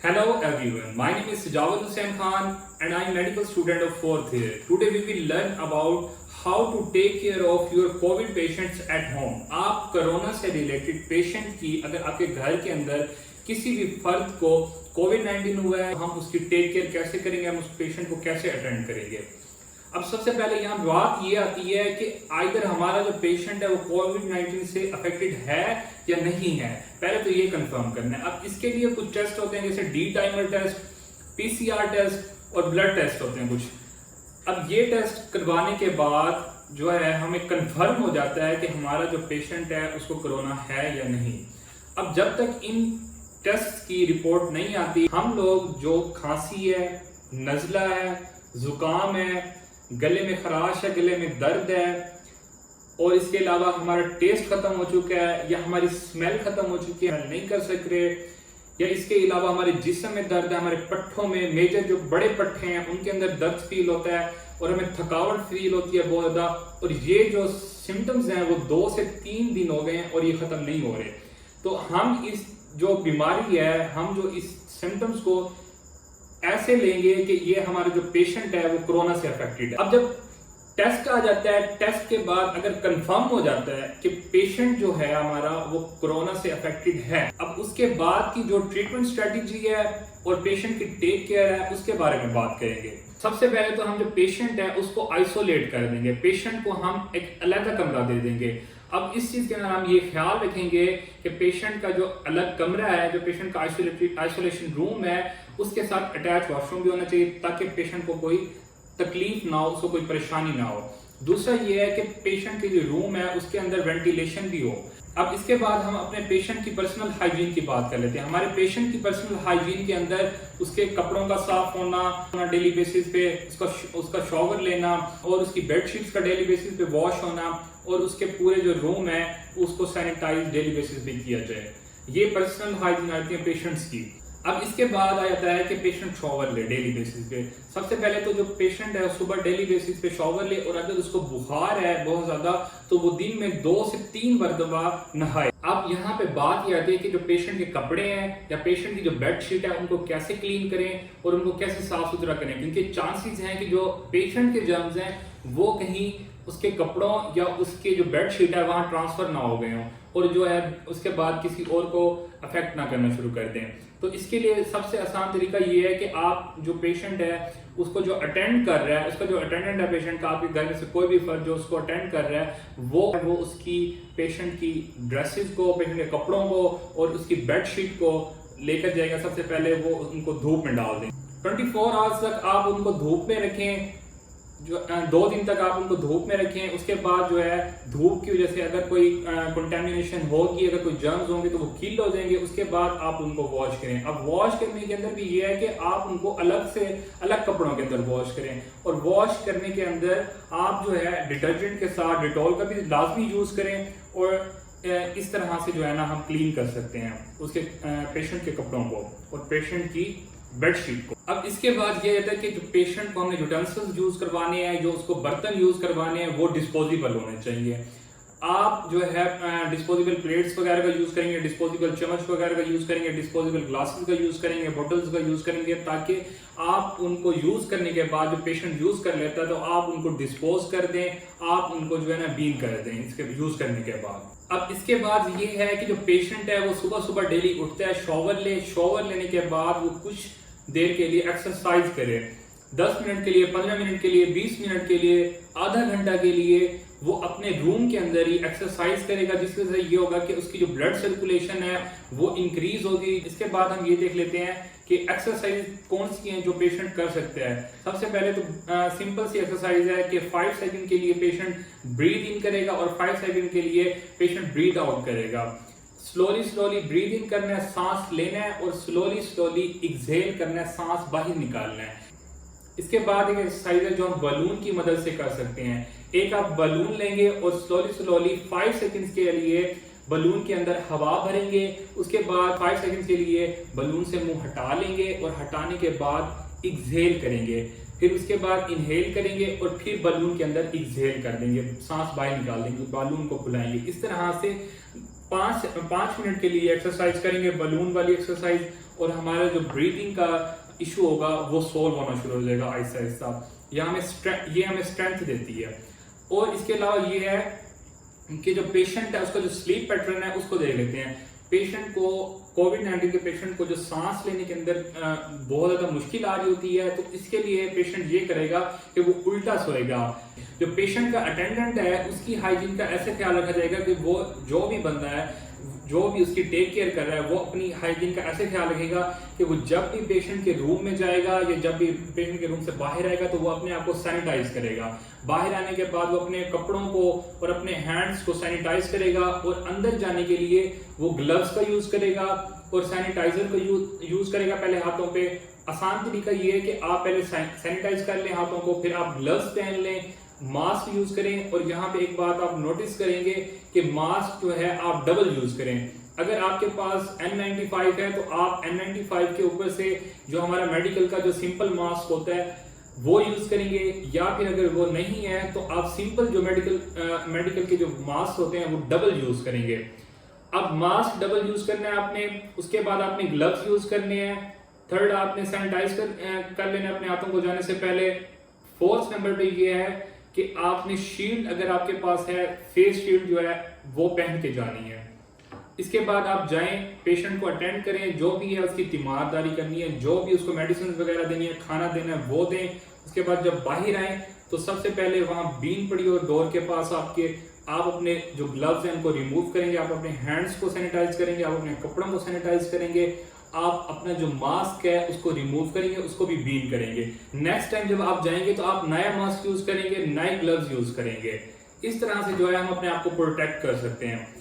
Hello everyone, my name is Sajawat Hussain Khan and I am medical student of 4th year. Today we will learn about how to take care of your COVID patients at home. आप corona से related patient की अगर आपके घर के अंदर किसी भी फर्द को कोविड-19 हुआ है, हम उसकी टेक केयर कैसे करेंगे, हम उस पेशेंट को कैसे अटेंड करेंगे। अब सबसे पहले यहाँ बात ये आती है कि आइदर हमारा जो पेशेंट है वो कोविड-19 से अफेक्टेड है या नहीं है, पहले तो ये कंफर्म करना है। अब इसके लिए कुछ टेस्ट होते हैं जैसे D dimer test, PCR test और ब्लड टेस्ट होते हैं कुछ। अब ये टेस्ट करवाने के बाद जो है हमें कंफर्म हो जाता है कि हमारा जो पेशेंट है उसको कोरोना है या नहीं। अब जब तक इन टेस्ट की रिपोर्ट नहीं आती, हम लोग जो खांसी है, नज़ला है, जुकाम है, गले में खराश है, गले में दर्द है और इसके अलावा हमारा टेस्ट खत्म हो चुका है या हमारी स्मेल खत्म हो चुकी है, नहीं कर सक रहे, या इसके अलावा हमारे जिस्म में दर्द है, हमारे पट्ठों में, मेजर जो बड़े पट्टे हैं उनके अंदर दर्द फील होता है और हमें थकावट फील होती है बहुत ज़्यादा, और ये जो सिम्टम्स हैं वो 2 से 3 दिन हो गए हैं और ये ख़त्म नहीं हो रहे, तो हम इस जो बीमारी है, हम जो इस सिम्टम्स को ऐसे लेंगे कि ये हमारा जो पेशेंट है वो कोरोना से अफेक्टेड है। अब जब टेस्ट आ जाता है, टेस्ट के बाद अगर कंफर्म हो जाता है कि पेशेंट जो है हमारा वो कोरोना से अफेक्टेड है, अब उसके बाद की जो ट्रीटमेंट स्ट्रेटजी है और पेशेंट की टेक केयर है उसके बारे में बात करेंगे। सबसे पहले तो हम जो पेशेंट है उसको आइसोलेट कर देंगे, पेशेंट को हम एक अलग कमरा दे देंगे। अब इस चीज के अंदर हम ये ख्याल रखेंगे कि पेशेंट का जो अलग कमरा है, जो पेशेंट का आइसोलेशन रूम है, उसके साथ अटैच वॉशरूम भी होना चाहिए ताकि पेशेंट को कोई तकलीफ ना हो, उसको कोई परेशानी ना हो। दूसरा ये है कि पेशेंट के जो रूम है उसके अंदर वेंटिलेशन भी हो। अब इसके बाद हम अपने पेशेंट की पर्सनल हाइजीन की बात कर लेते हैं। हमारे पेशेंट की पर्सनल हाइजीन के अंदर उसके कपड़ों का साफ होना डेली बेसिस पे, उसका शॉवर लेना और उसकी बेडशीट्स का डेली बेसिस पे वॉश होना और उसके पूरे जो रूम है उसको सैनिटाइज डेली बेसिस पे किया जाए। ये पर्सनल हाइजीन आती है पेशेंट्स की। अब इसके बाद आ जाता है कि पेशेंट शॉवर ले डेली बेसिस पे। सबसे पहले तो जो पेशेंट है सुबह डेली बेसिस पे शॉवर ले, और अगर उसको बुखार है बहुत ज्यादा तो वो दिन में 2 से 3 मरतबा नहाए। अब यहाँ पे बात ये आती है कि जो पेशेंट के कपड़े हैं या पेशेंट की जो बेडशीट है उनको कैसे क्लीन करें और उनको कैसे साफ सुथरा करें, क्योंकि चांसेस हैं कि जो पेशेंट के जर्म्स हैं वो कहीं उसके कपड़ों या उसके जो बेडशीट है वहां ट्रांसफर ना हो गए हों और जो है उसके बाद किसी और को अफेक्ट ना करना शुरू कर दें। तो इसके लिए सबसे आसान तरीका ये है कि आप जो पेशेंट है उसको जो अटेंड कर रहा है, उसका जो अटेंडेंट है पेशेंट का, आपके घर में से कोई भी फर्द जो उसको अटेंड कर रहा है वो उसकी पेशेंट की ड्रेसेस को, पेशेंट के कपड़ों को और उसकी बेडशीट को लेकर जाएगा। सबसे पहले वो उनको धूप में डाल दें। 24 आवर्स तक आप उनको धूप में रखें, जो 2 दिन तक आप उनको धूप में रखें। उसके बाद जो है धूप की वजह से अगर कोई कंटेमिनेशन होगी, अगर कोई जर्म्स होंगे तो वो किल हो जाएंगे। उसके बाद आप उनको वॉश करें। अब वॉश करने के अंदर भी ये है कि आप उनको अलग कपड़ों के अंदर वॉश करें, और वॉश करने के अंदर आप जो है डिटर्जेंट के साथ डिटॉल का भी लाजमी यूज करें, और इस तरह से जो है ना हम क्लीन कर सकते हैं उसके पेशेंट के कपड़ों को और पेशेंट की बेडशीट को। अब इसके बाद ये रहता है कि जो पेशेंट को हमने यूटेंसिल्स यूज करवाने हैं, जो उसको बर्तन यूज करवाने हैं वो डिस्पोजेबल होने चाहिए। आप जो है डिस्पोजेबल प्लेट्स वगैरह का यूज करेंगे, डिस्पोजेबल चम्मच वगैरह का यूज करेंगे, डिस्पोजेबल ग्लासेस का यूज करेंगे, बोटल्स का यूज करेंगे, ताकि आप उनको यूज करने के बाद जो पेशेंट यूज कर लेता है तो आप उनको डिस्पोज कर दें, आप उनको जो है ना बीन कर दें इसके यूज करने के बाद। अब इसके बाद ये है कि जो पेशेंट है वो सुबह सुबह डेली उठता है, शॉवर लेने के बाद वो कुछ देर के लिए एक्सरसाइज करे, 10 मिनट के लिए, 15 मिनट के लिए, 20 मिनट के लिए, आधा घंटा के लिए वो अपने रूम के अंदर ही एक्सरसाइज करेगा, जिसकी वजह से ये होगा कि उसकी जो ब्लड सर्कुलेशन है वो इंक्रीज होगी। इसके बाद हम ये देख लेते हैं कि एक्सरसाइज कौन सी हैं जो पेशेंट कर सकते हैं। सबसे पहले तो सिंपल सी एक्सरसाइज है कि 5 सेकंड के लिए पेशेंट ब्रीथ इन करेगा और 5 सेकंड के लिए पेशेंट ब्रीथ आउट करेगा। स्लोली ब्रीथ इन करना है, सांस लेना है, और स्लोली एक्सहेल करना है, सांस बाहर निकालना है। इसके बाद एक एक्सरसाइज है जो हम बलून की मदद से कर सकते हैं। एक आप बलून लेंगे और स्लोली 5 सेकंड्स के लिए बलून के अंदर हवा भरेंगे, उसके बाद 5 सेकंड के लिए बलून से मुंह हटा लेंगे और हटाने के बाद एक्सहेल करेंगे, फिर उसके बाद इनहेल करेंगे और फिर बलून के अंदर एक्सहेल कर देंगे, सांस बाहर निकाल देंगे, बलून को फुलाएंगे। इस तरह से पाँच मिनट के लिए एक्सरसाइज करेंगे, बलून वाली एक्सरसाइज, और हमारा जो ब्रीदिंग का इशू होगा वो सॉल्व होना शुरू हो जाएगा आहिस्ता आहिस्ता। ये हमें स्ट्रेंथ देती है। और इसके अलावा ये है कि जो पेशेंट है उसका जो स्लीप पैटर्न है उसको देख लेते हैं। पेशेंट को कोविड-19 के पेशेंट को जो सांस लेने के अंदर बहुत ज़्यादा मुश्किल आ रही होती है, तो इसके लिए पेशेंट ये करेगा कि वो उल्टा सोएगा। जो पेशेंट का अटेंडेंट है उसकी हाइजीन का ऐसे ख्याल रखा जाएगा कि वो जो भी बंदा है, जो भी उसकी टेक केयर कर रहा है, वो अपनी हाइजीन का ऐसे ख्याल रखेगा कि वो जब भी पेशेंट के रूम में जाएगा या जब भी पेशेंट के रूम से बाहर आएगा तो वो अपने आप को सैनिटाइज करेगा। बाहर आने के बाद वो अपने कपड़ों को और अपने हैंड्स को सैनिटाइज करेगा, और अंदर जाने के लिए वो ग्लव्स का यूज करेगा और सैनिटाइजर का यूज करेगा पहले हाथों पे। आसान तरीका ये है कि आप पहले सैनिटाइज कर लें हाथों को, फिर आप ग्लव्स पहन लें, मास्क यूज करें। और यहाँ पे एक बात आप नोटिस करेंगे कि मास्क जो है आप डबल यूज करें। अगर आपके पास N95 है तो आप N95 के ऊपर से जो हमारा मेडिकल का जो सिंपल मास्क होता है वो यूज करेंगे, या फिर अगर वो नहीं है तो आप सिंपल जो मेडिकल के जो मास्क होते हैं वो डबल यूज करेंगे। अब मास्क डबल यूज करना है आपने, उसके बाद आपने ग्लव्स यूज करने हैं, थर्ड आपने सैनिटाइज कर लेना अपने हाथों को जाने से पहले। फोर्थ नंबर पे ये है कि आपने शील्ड अगर आपके पास है, फेस शील्ड जो है वो पहन के जानी है। इसके बाद आप जाएं, पेशेंट को अटेंड करें, जो भी है उसकी तीमारदारी करनी है, जो भी उसको मेडिसिन वगैरह देनी है, खाना देना है वो दें। उसके बाद जब बाहर आए तो सबसे पहले वहां बीन पड़ी और डोर के पास आपके, आप अपने जो ग्लव्स हैं उनको रिमूव करेंगे, आप अपने हैंड्स को सैनिटाइज करेंगे, आप अपने कपड़ों को सैनिटाइज करेंगे, आप अपना जो मास्क है उसको रिमूव करेंगे, उसको भी बीन करेंगे। नेक्स्ट टाइम जब आप जाएंगे तो आप नया मास्क यूज करेंगे, नए ग्लव्स यूज करेंगे। इस तरह से जो है हम अपने आप को प्रोटेक्ट कर सकते हैं।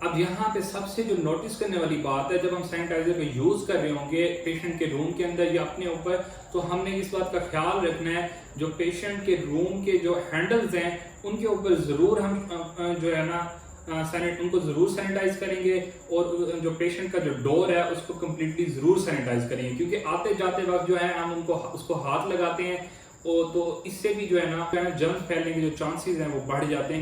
अब यहाँ पे सबसे जो नोटिस करने वाली बात है, जब हम सैनिटाइजर को यूज कर रहे होंगे पेशेंट के रूम के अंदर या अपने ऊपर, तो हमने इस बात का ख्याल रखना है जो पेशेंट के रूम के जो हैंडल्स हैं उनके ऊपर जरूर हम जो है ना उनको जरूर सैनिटाइज करेंगे, और जो पेशेंट का जो डोर है उसको कम्प्लीटली जरूर सैनिटाइज करेंगे, क्योंकि आते जाते वक्त जो है हम उसको हाथ लगाते हैं, और तो इससे भी जो है ना जर्म फैलने के जो चांसेस हैं वो बढ़ जाते हैं।